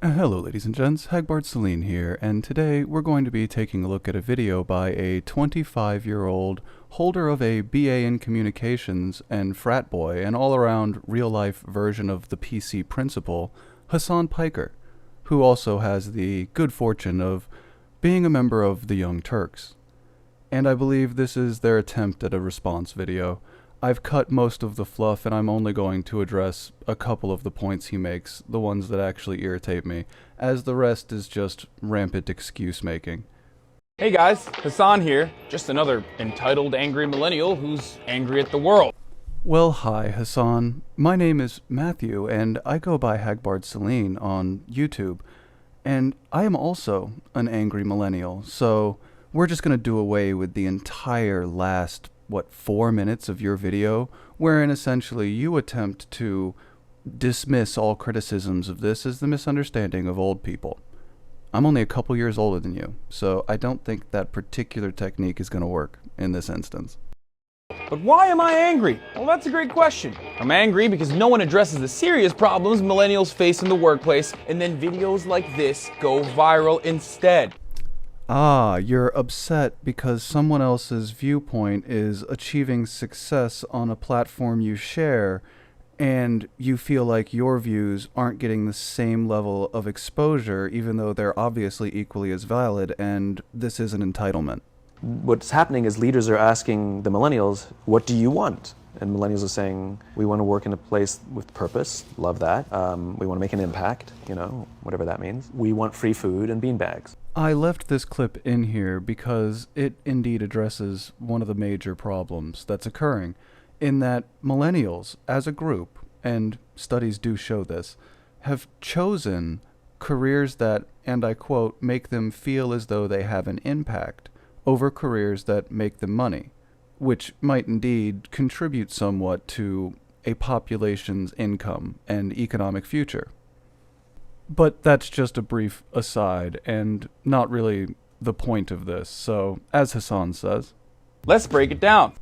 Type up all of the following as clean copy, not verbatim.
Hello ladies and gents, Hagbard Celine here, and today we're going to be taking a look at a video by a 25-year-old holder of a BA in Communications and frat boy, an all-around real-life version of the PC principal, Hassan Piker, who also has the good fortune of being a member of the Young Turks. And I believe this is their attempt at a response video. I've cut most of the fluff and I'm only going to address a couple of the points he makes, the ones that actually irritate me, as the rest is just rampant excuse making. Hey guys, Hassan here, just another entitled angry millennial who's angry at the world. Well, hi Hassan. My name is Matthew and I go by Hagbard Celine on YouTube. And I am also an angry millennial, so we're just going to do away with the entire last 4 minutes of your video, wherein essentially you attempt to dismiss all criticisms of this as the misunderstanding of old people. I'm only a couple years older than you, so I don't think that particular technique is going to work in this instance. But why am I angry? Well, that's a great question. I'm angry because no one addresses the serious problems millennials face in the workplace, and then videos like this go viral instead. Ah, you're upset because someone else's viewpoint is achieving success on a platform you share, and you feel like your views aren't getting the same level of exposure, even though they're obviously equally as valid, and this is an entitlement. What's happening is leaders are asking the millennials, what do you want? And millennials are saying, we want to work in a place with purpose, love that. We want to make an impact, whatever that means. We want free food and beanbags. I left this clip in here because it indeed addresses one of the major problems that's occurring, in that millennials, as a group, and studies do show this, have chosen careers that, and I quote, make them feel as though they have an impact over careers that make them money, which might indeed contribute somewhat to a population's income and economic future. But that's just a brief aside, and not really the point of this, so, as Hassan says... Let's break it down.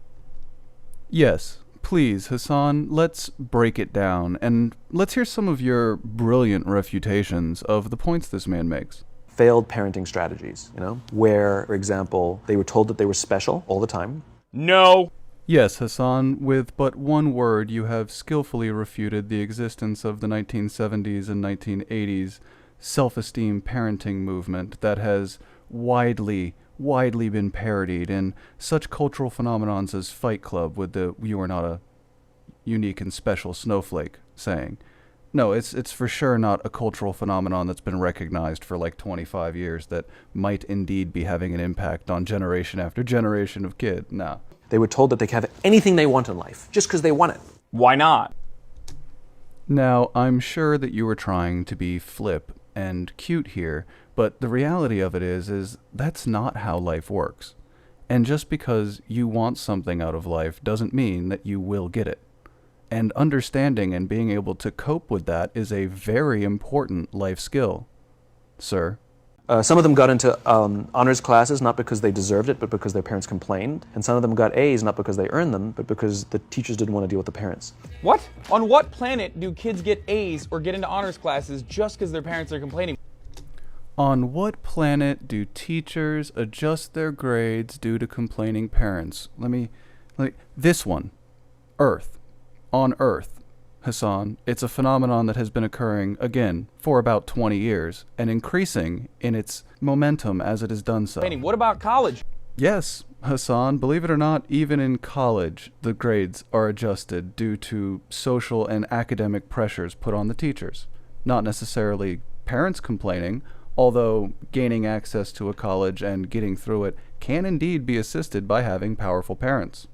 Yes, please, Hassan, let's break it down, and let's hear some of your brilliant refutations of the points this man makes. Failed parenting strategies, where, for example, they were told that they were special all the time. No. Yes, Hassan, with but one word you have skillfully refuted the existence of the 1970s and 1980s self-esteem parenting movement that has widely been parodied in such cultural phenomenons as Fight Club with the "you are not a unique and special snowflake" saying. No, it's for sure not a cultural phenomenon that's been recognized for like 25 years that might indeed be having an impact on generation after generation of kid. No. They were told that they could have anything they want in life, just because they want it. Why not? Now, I'm sure that you were trying to be flip and cute here, but the reality of it is that's not how life works. And just because you want something out of life doesn't mean that you will get it. And understanding and being able to cope with that is a very important life skill, sir. Some of them got into honors classes not because they deserved it, but because their parents complained. And some of them got A's not because they earned them, but because the teachers didn't want to deal with the parents. What? On what planet do kids get A's or get into honors classes just because their parents are complaining? On what planet do teachers adjust their grades due to complaining parents? This one. Earth. On Earth. Hassan, it's a phenomenon that has been occurring, again, for about 20 years, and increasing in its momentum as it has done so. What about college? Yes, Hassan, believe it or not, even in college, the grades are adjusted due to social and academic pressures put on the teachers. Not necessarily parents complaining, although gaining access to a college and getting through it can indeed be assisted by having powerful parents.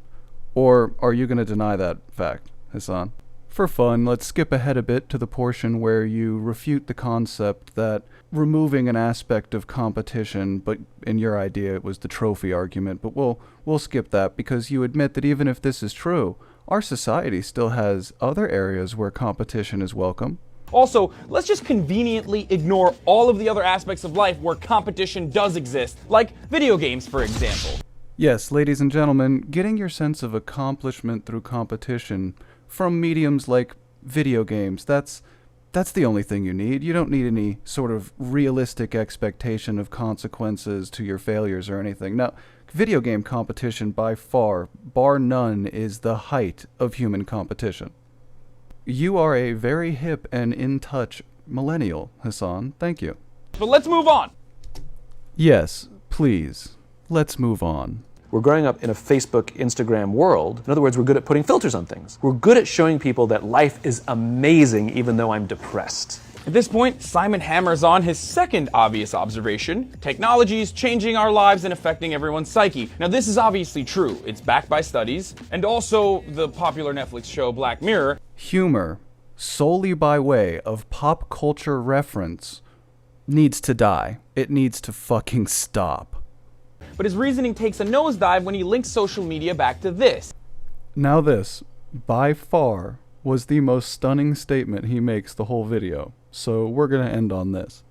Or are you going to deny that fact, Hassan? For fun, let's skip ahead a bit to the portion where you refute the concept that removing an aspect of competition, but in your idea it was the trophy argument, but we'll skip that because you admit that even if this is true, our society still has other areas where competition is welcome. Also, let's just conveniently ignore all of the other aspects of life where competition does exist, like video games, for example. Yes, ladies and gentlemen, getting your sense of accomplishment through competition from mediums like video games, that's That's the only thing you need. You don't need any sort of realistic expectation of consequences to your failures or anything. No, video game competition by far, bar none, is the height of human competition. You are a very hip and in touch millennial, Hassan. Thank you. But let's move on. Yes, please. Let's move on. We're growing up in a Facebook, Instagram world. In other words, we're good at putting filters on things. We're good at showing people that life is amazing even though I'm depressed. At this point, Simon hammers on his second obvious observation. Technology is changing our lives and affecting everyone's psyche. Now, this is obviously true. It's backed by studies, and also the popular Netflix show Black Mirror. Humor, solely by way of pop culture reference, needs to die. It needs to fucking stop. But his reasoning takes a nosedive when he links social media back to this. Now this, by far, was the most stunning statement he makes the whole video. So we're gonna end on this.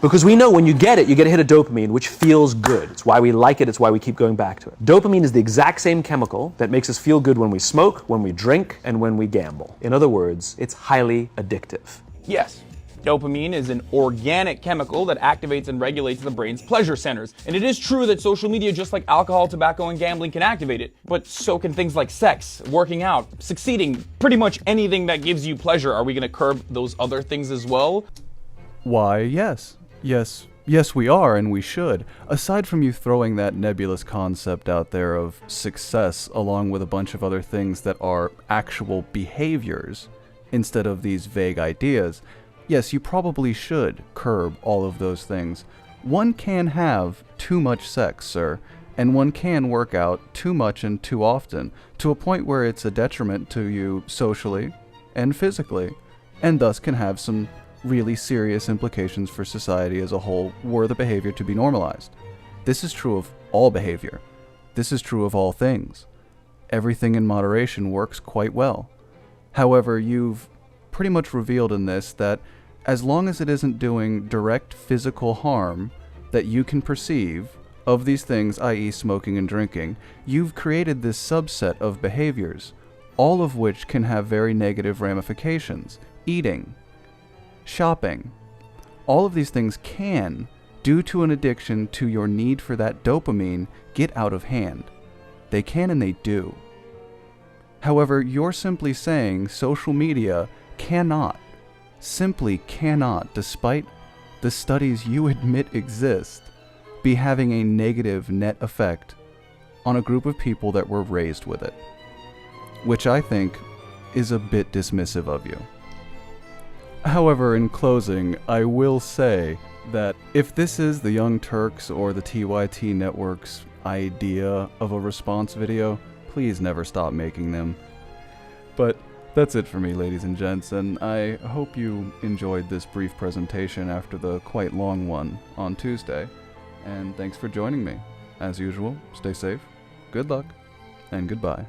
Because we know when you get a hit of dopamine, which feels good. It's why we like it, it's why we keep going back to it. Dopamine is the exact same chemical that makes us feel good when we smoke, when we drink, and when we gamble. In other words, it's highly addictive. Yes, dopamine is an organic chemical that activates and regulates the brain's pleasure centers. And it is true that social media, just like alcohol, tobacco, and gambling, can activate it. But so can things like sex, working out, succeeding, pretty much anything that gives you pleasure. Are we going to curb those other things as well? Why, yes. Yes, we are, and we should. Aside from you throwing that nebulous concept out there of success along with a bunch of other things that are actual behaviors instead of these vague ideas, yes, you probably should curb all of those things. One can have too much sex, sir, and one can work out too much and too often, to a point where it's a detriment to you socially and physically, and thus can have some really serious implications for society as a whole were the behavior to be normalized. This is true of all behavior. This is true of all things. Everything in moderation works quite well. However, you've pretty much revealed in this that as long as it isn't doing direct physical harm that you can perceive of these things, i.e. smoking and drinking, you've created this subset of behaviors, all of which can have very negative ramifications. Eating, shopping, all of these things can, due to an addiction to your need for that dopamine, get out of hand. They can and they do. However, you're simply saying social media simply cannot, despite the studies you admit exist, be having a negative net effect on a group of people that were raised with it, which I think is a bit dismissive of you. However, in closing, I will say that if this is the Young Turks or the TYT Network's idea of a response video, please never stop making them. But that's it for me, ladies and gents, and I hope you enjoyed this brief presentation after the quite long one on Tuesday. And thanks for joining me. As usual, stay safe, good luck, and goodbye.